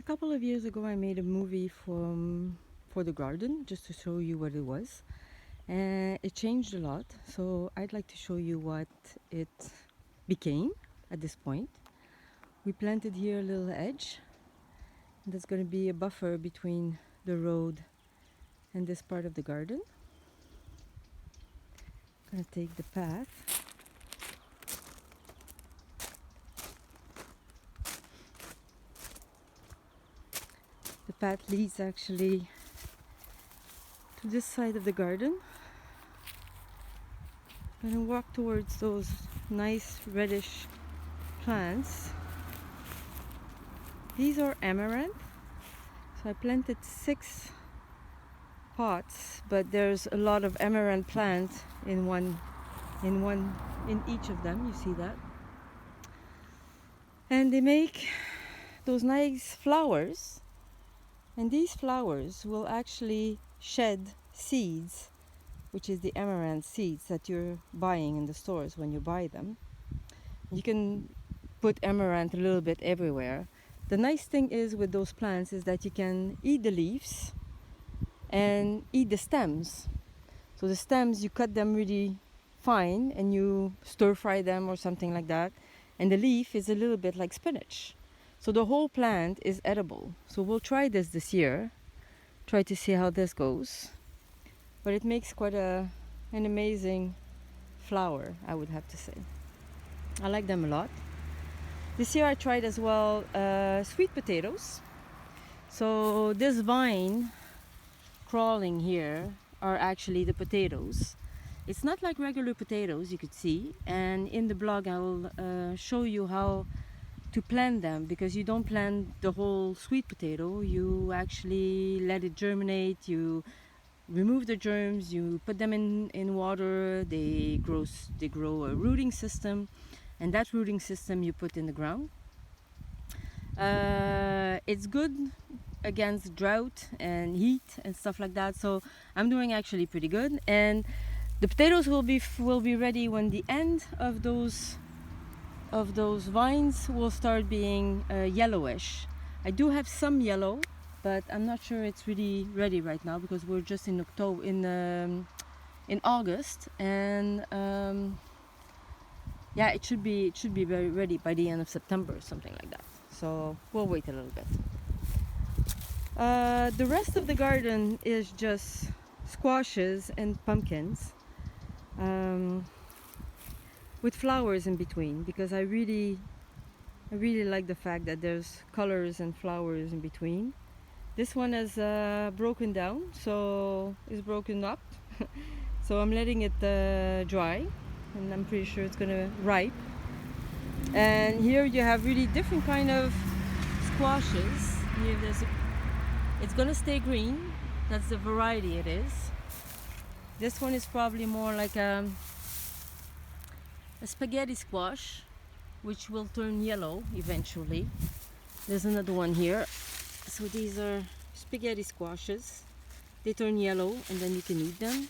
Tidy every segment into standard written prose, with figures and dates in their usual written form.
A couple of years ago I made a movie for the garden just to show you what it was, and it changed a lot, so I'd like to show you what it became at this point. We planted here a little edge, and that's going to be a buffer between the road and this part of the garden. I'm going to take the path. The path leads actually to this side of the garden. I'm going to walk towards those nice reddish plants. These are amaranth. So I planted 6 pots, but there's a lot of amaranth plants in each of them. You see that? And they make those nice flowers, and these flowers will actually shed seeds, which is the amaranth seeds that you're buying in the stores when you buy them. You can put amaranth a little bit everywhere. The nice thing is with those plants is that you can eat the leaves and eat the stems. So the stems, you cut them really fine and you stir fry them or something like that. And the leaf is a little bit like spinach. So the whole plant is edible. So we'll try this year, try to see how this goes. But it makes quite an amazing flower, I would have to say. I like them a lot. This year I tried as well sweet potatoes. So this vine crawling here are actually the potatoes. It's not like regular potatoes, you could see, and in the blog I will show you how to plant them, because you don't plant the whole sweet potato, you actually let it germinate, you remove the germs, you put them in water, they grow a rooting system, and that rooting system you put in the ground. It's good against drought and heat and stuff like that, so I'm doing actually pretty good. And the potatoes will be ready when the end of those vines will start being yellowish. I do have some yellow, but I'm not sure it's really ready right now because we're just in October, in August, and yeah, it should be very ready by the end of September or something like that. So we'll wait a little bit. The rest of the garden is just squashes and pumpkins, with flowers in between, because I really like the fact that there's colors and flowers in between. This one is broken down, so it's broken up. So I'm letting it dry, and I'm pretty sure it's gonna ripe. And here you have really different kind of squashes. Here it's gonna stay green. That's the variety it is. This one is probably more like a spaghetti squash, which will turn yellow eventually. There's another one here. So these are spaghetti squashes. They turn yellow and then you can eat them.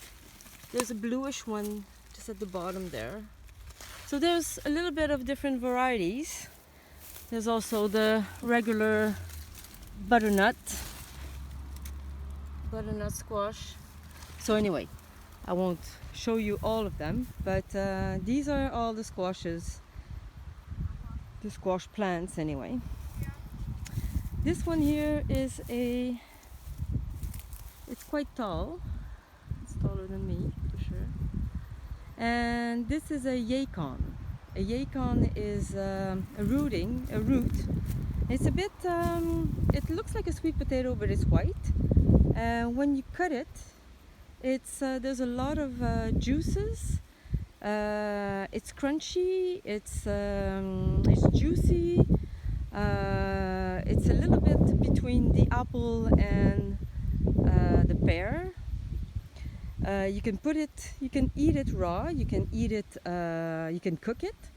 There's a bluish one just at the bottom there. So there's a little bit of different varieties. There's also the regular butternut squash. So anyway, I won't show you all of them, but these are all the squashes, the squash plants anyway. This one here is it's quite tall. It's taller than me for sure. And this is a yacon. A yacon is a root. It's a bit, it looks like a sweet potato, but it's white. When you cut it, there's a lot of juices. It's crunchy. It's juicy. It's a little bit between the apple and the pear. You can eat it raw. You can eat it. You can cook it.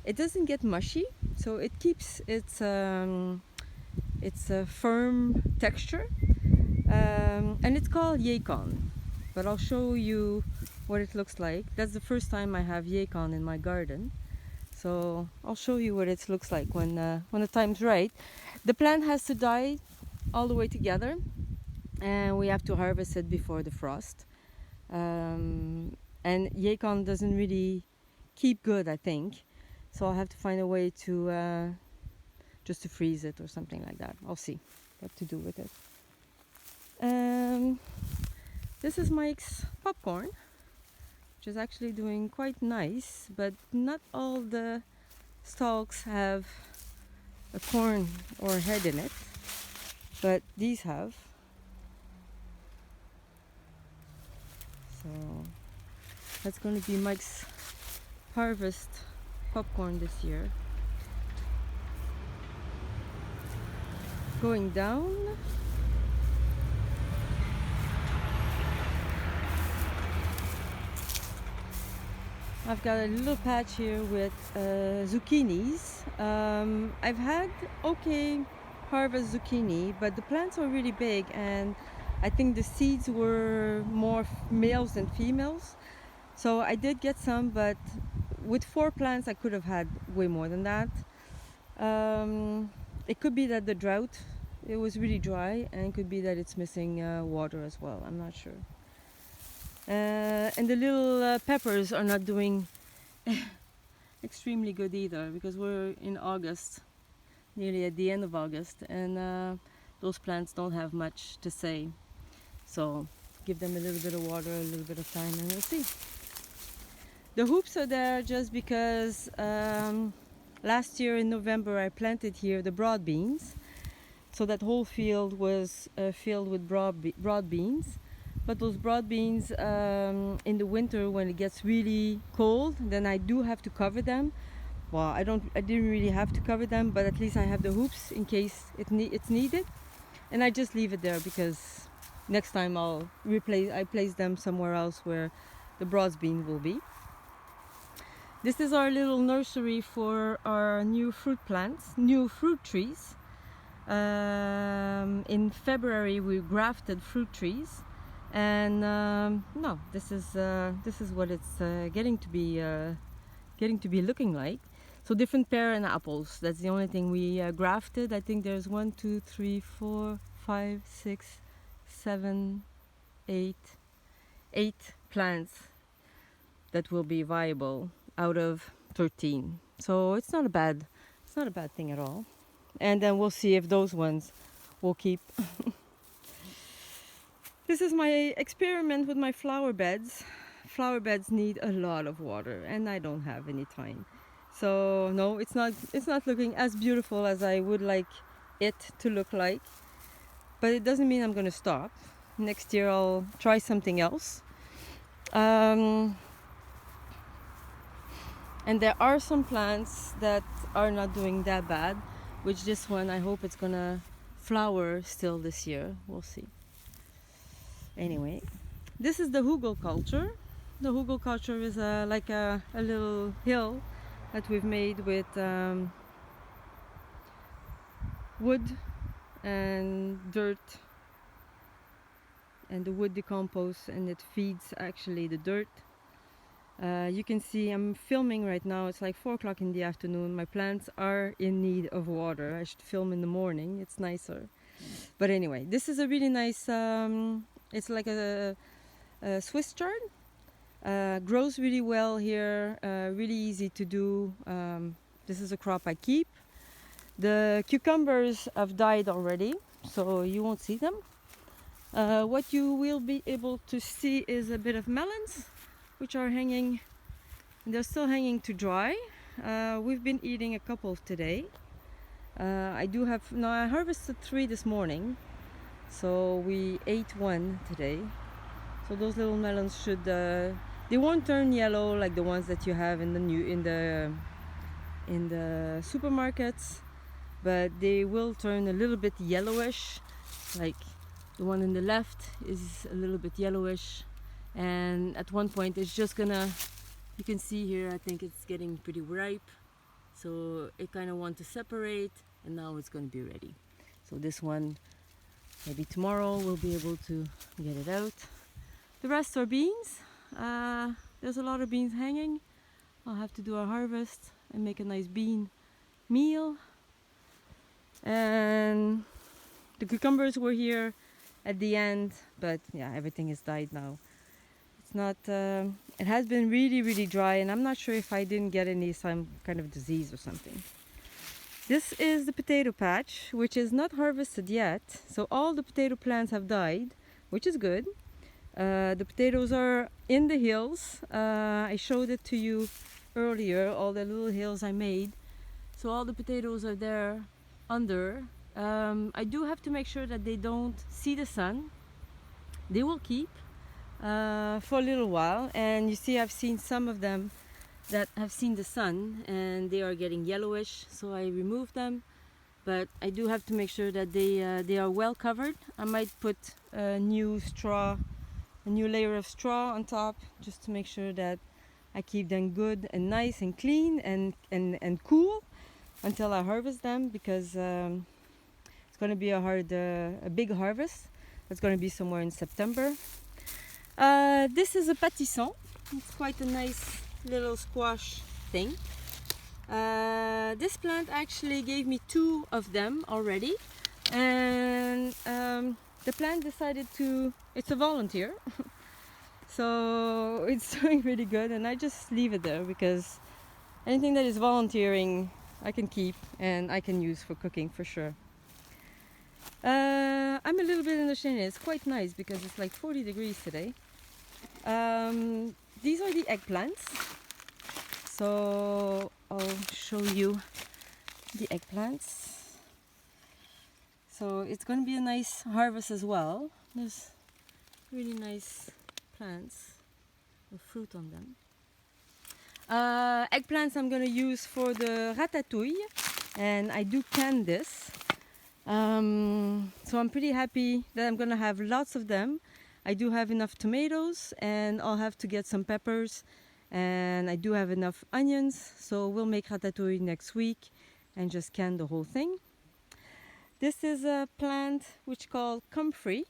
It doesn't get mushy, so it keeps its firm texture. And it's called yacon, but I'll show you what it looks like. That's the first time I have yacon in my garden, so I'll show you what it looks like when the time's right. The plant has to die all the way together, and we have to harvest it before the frost. And Yacon doesn't really keep good, I think, so I'll have to find a way to just to freeze it or something like that. I'll see what to do with it. This is Mike's popcorn, which is actually doing quite nice, but not all the stalks have a corn or head in it, but these have. So that's going to be Mike's harvest popcorn this year. Going down. I've got a little patch here with zucchinis. I've had okay harvest zucchini, but the plants are really big, and I think the seeds were more males than females. So I did get some, but with 4 plants I could have had way more than that. It could be that the drought, it was really dry, and it could be that it's missing water as well. I'm not sure. And the little peppers are not doing extremely good either, because we're in August, nearly at the end of August, and those plants don't have much to say. So give them a little bit of water, a little bit of time, and we'll see. The hoops are there just because last year in November I planted here the broad beans, so that whole field was filled with broad beans. But those broad beans, in the winter when it gets really cold, then I do have to cover them. Well, I didn't really have to cover them, but at least I have the hoops in case it's needed, and I just leave it there because next time I place them somewhere else where the broad bean will be. This is our little nursery for our new fruit plants, new fruit trees. In February we grafted fruit trees. And no, this is what it's getting to be looking like. So different pear and apples. That's the only thing we grafted. I think there's 1, 2, 3, 4, 5, 6, 7, 8 plants that will be viable out of 13. So it's not a bad thing at all. And then we'll see if those ones will keep. This is my experiment with my flower beds. Flower beds need a lot of water, and I don't have any time. So no, it's not looking as beautiful as I would like it to look like. But it doesn't mean I'm going to stop. Next year I'll try something else. And there are some plants that are not doing that bad, which this one I hope it's going to flower still this year. We'll see. Anyway, this is the hugelkultur. The hugelkultur is like a little hill that we've made with wood and dirt, and the wood decomposes and it feeds actually the dirt. You can see I'm filming right now. It's like 4 o'clock in the afternoon. My plants are in need of water. I should film in the morning, it's nicer. But anyway, this is a really nice it's like a Swiss chard. Grows really well here, really easy to do. This is a crop I keep. The cucumbers have died already, so you won't see them. What you will be able to see is a bit of melons, which are hanging. They're still hanging to dry. We've been eating a couple today. I harvested 3 this morning. So we ate 1 today. So those little melons should they won't turn yellow like the ones that you have in the supermarkets, but they will turn a little bit yellowish. Like the one in the left is a little bit yellowish, and at one point it's just gonna, you can see here, I think it's getting pretty ripe. So it kind of wants to separate, and now it's going to be ready. So this one, maybe tomorrow we'll be able to get it out. The rest are beans. There's a lot of beans hanging. I'll have to do a harvest and make a nice bean meal. And the cucumbers were here at the end, but yeah, everything is died now. It's not. It has been really, really dry, and I'm not sure if I didn't get some kind of disease or something. This is the potato patch, which is not harvested yet. So all the potato plants have died, which is good. The potatoes are in the hills. I showed it to you earlier, all the little hills I made. So all the potatoes are there under. I do have to make sure that they don't see the sun. They will keep for a little while, and you see I've seen some of them that have seen the sun and they are getting yellowish, so I removed them. But I do have to make sure that they are well covered. I might put a new layer of straw on top, just to make sure that I keep them good and nice and clean and cool until I harvest them, because it's going to be a big harvest. It's going to be somewhere in September. This is a pâtisson. It's quite a nice little squash thing. This plant actually gave me 2 of them already, and the plant decided to, it's a volunteer, so it's doing really good, and I just leave it there because anything that is volunteering I can keep and I can use for cooking for sure. I'm a little bit in the shade. It's quite nice because it's like 40 degrees today. These are the eggplants. So I'll show you the eggplants. So it's going to be a nice harvest as well. There's really nice plants with fruit on them. Eggplants I'm going to use for the ratatouille, and I do can this. So I'm pretty happy that I'm going to have lots of them. I do have enough tomatoes, and I'll have to get some peppers, and I do have enough onions, so we'll make ratatouille next week and just can the whole thing. This is a plant which called comfrey,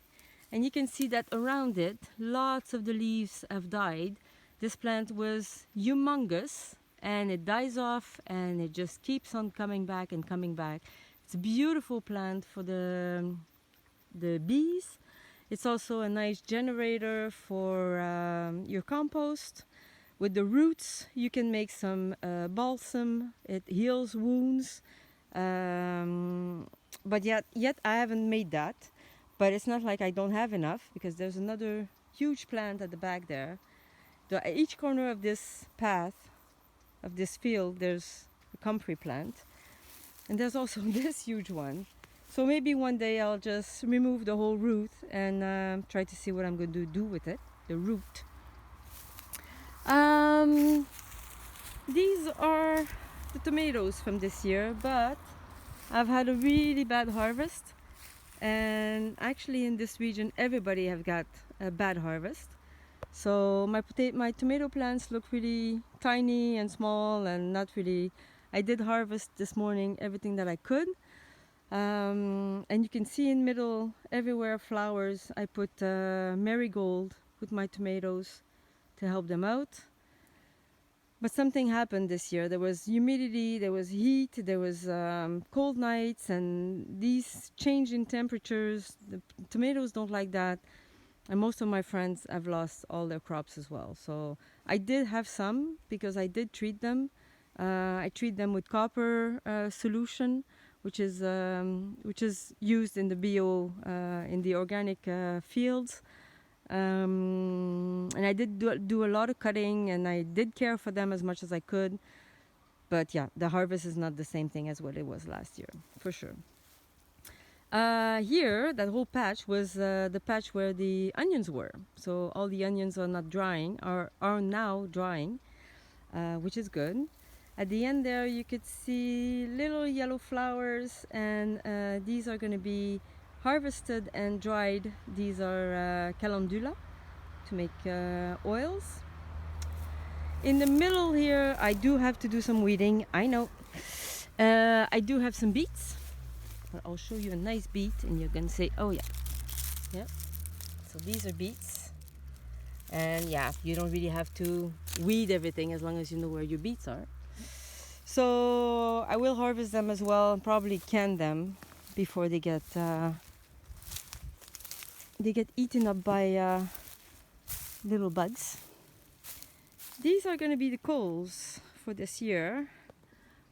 and you can see that around it lots of the leaves have died. This plant was humongous, and it dies off and it just keeps on coming back and coming back. It's a beautiful plant for the bees. It's also a nice generator for your compost. With the roots, you can make some balsam. It heals wounds. But yet I haven't made that. But it's not like I don't have enough, because there's another huge plant at the back there. At each corner of this path, of this field, there's a comfrey plant. And there's also this huge one. So maybe one day I'll just remove the whole root and try to see what I'm going to do with it, the root. These are the tomatoes from this year, but I've had a really bad harvest. And actually in this region everybody have got a bad harvest. So my tomato plants look really tiny and small and not really. I did harvest this morning everything that I could. And you can see in middle everywhere flowers. I put marigold with my tomatoes to help them out. But something happened this year. There was humidity, there was heat, there was cold nights, and these change in temperatures. The tomatoes don't like that. And most of my friends have lost all their crops as well. So I did have some, because I did treat them. I treat them with copper solution, which is used in the in the organic fields. And I did do a lot of cutting, and I did care for them as much as I could. But yeah, the harvest is not the same thing as what it was last year, for sure. Here, that whole patch was the patch where the onions were. So all the onions are not drying, are now drying, which is good. At the end there you could see little yellow flowers, and these are going to be harvested and dried. These are calendula to make oils. In the middle here I do have to do some weeding, I know. I do have some beets. I'll show you a nice beet and you're going to say, oh yeah. Yeah. So these are beets. And yeah, you don't really have to weed everything as long as you know where your beets are. So I will harvest them as well and probably can them before they get eaten up by little bugs. These are going to be the coals for this year.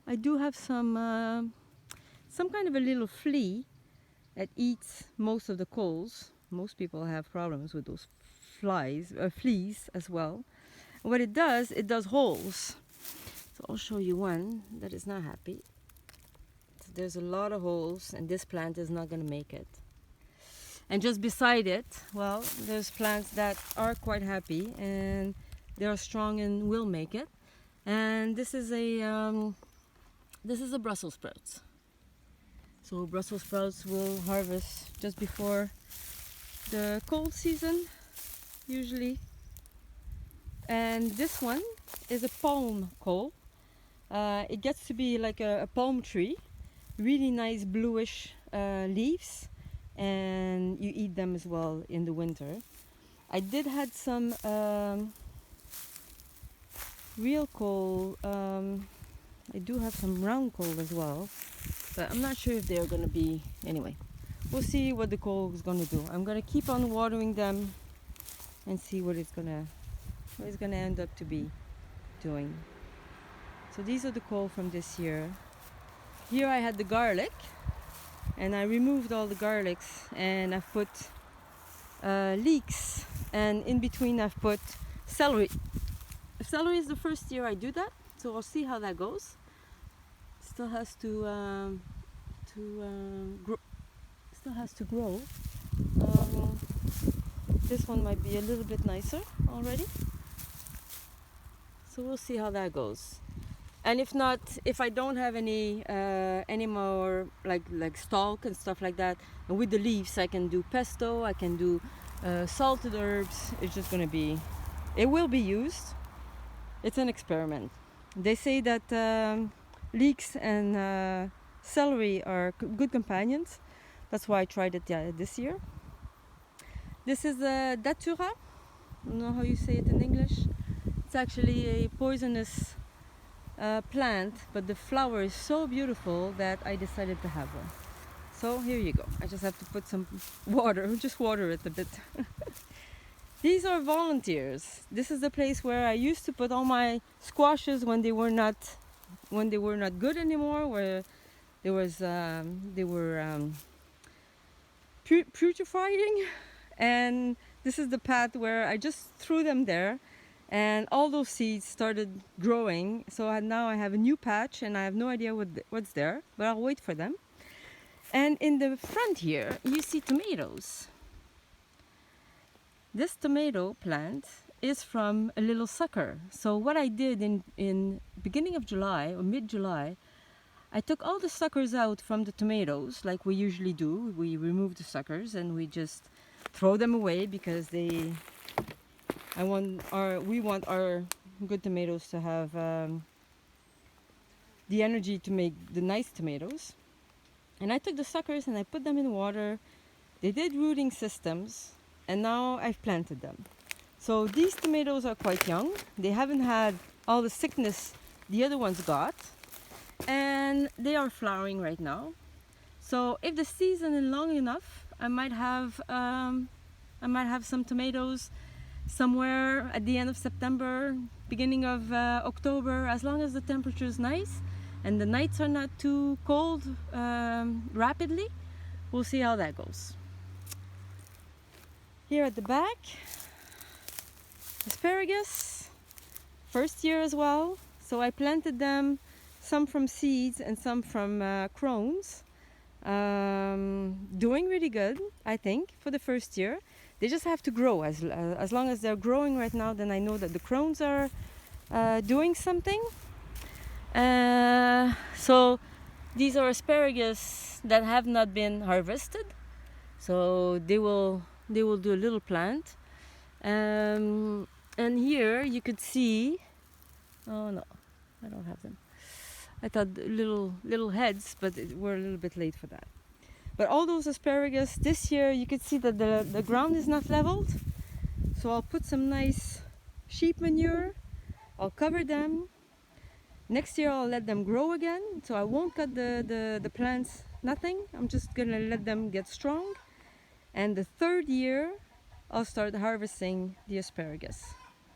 I do have some kind of a little flea that eats most of the coals. Most people have problems with those fleas as well. And what it does holes. So I'll show you one that is not happy. So there's a lot of holes and this plant is not going to make it. And just beside it, well, there's plants that are quite happy and they are strong and will make it. And this is a Brussels sprouts. So Brussels sprouts will harvest just before the cold season, usually. And this one is a palm cole. It gets to be like a palm tree, really nice bluish leaves, and you eat them as well in the winter. I did had some real cole. I do have some round cole as well, but I'm not sure if they're gonna be. Anyway, we'll see what the cole is gonna do. I'm gonna keep on watering them and see what it's gonna end up to be doing. So these are the cole from this year. Here I had the garlic, and I removed all the garlics, and I've put leeks, and in between I've put celery. Celery is the first year I do that, so I'll see how that goes. Still has to grow. This one might be a little bit nicer already, so we'll see how that goes. And if not, if I don't have any more like stalk and stuff like that, and with the leaves I can do pesto, I can do salted herbs. It's just gonna be, it will be used. It's an experiment. They say that leeks and celery are good companions. That's why I tried it this year. This is datura. I don't know how you say it in English. It's actually a poisonous plant, but the flower is so beautiful that I decided to have one. So here you go. I just have to put some water, just water it a bit. These are volunteers. This is the place where I used to put all my squashes when they were not good anymore, where they were putrefying. And this is the path where I just threw them there, and all those seeds started growing. So now I have a new patch, and I have no idea what's there, but I'll wait for them. And in the front here, you see tomatoes. This tomato plant is from a little sucker. So what I did in beginning of July or mid-July, I took all the suckers out from the tomatoes, like we usually do. We remove the suckers and we just throw them away because we want our good tomatoes to have the energy to make the nice tomatoes. And I took the suckers and I put them in water. They did rooting systems, and now I've planted them. So these tomatoes are quite young. They haven't had all the sickness the other ones got, and they are flowering right now. So if the season is long enough, I might have some tomatoes somewhere at the end of September, beginning of October, as long as the temperature is nice and the nights are not too cold rapidly. We'll see how that goes. Here at the back, asparagus, first year as well. So I planted them, some from seeds and some from crones. Doing really good, I think, for the first year. They just have to grow. As long as they're growing right now, then I know that the crones are doing something. So these are asparagus that have not been harvested. So they will do a little plant. And here you could see, oh no, I don't have them. I thought little heads, but we're a little bit late for that. But all those asparagus this year, you could see that the ground is not leveled. So I'll put some nice sheep manure. I'll cover them. Next year I'll let them grow again, so I won't cut the plants, nothing. I'm just gonna let them get strong. And the third year I'll start harvesting the asparagus.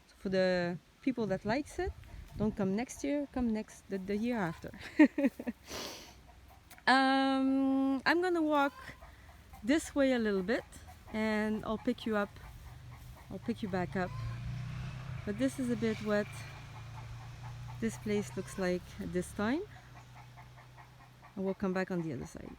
So for the people that likes it, don't come next year, come the year after. I'm gonna walk this way a little bit and I'll pick you back up. But this is a bit what this place looks like at this time. And we'll come back on the other side.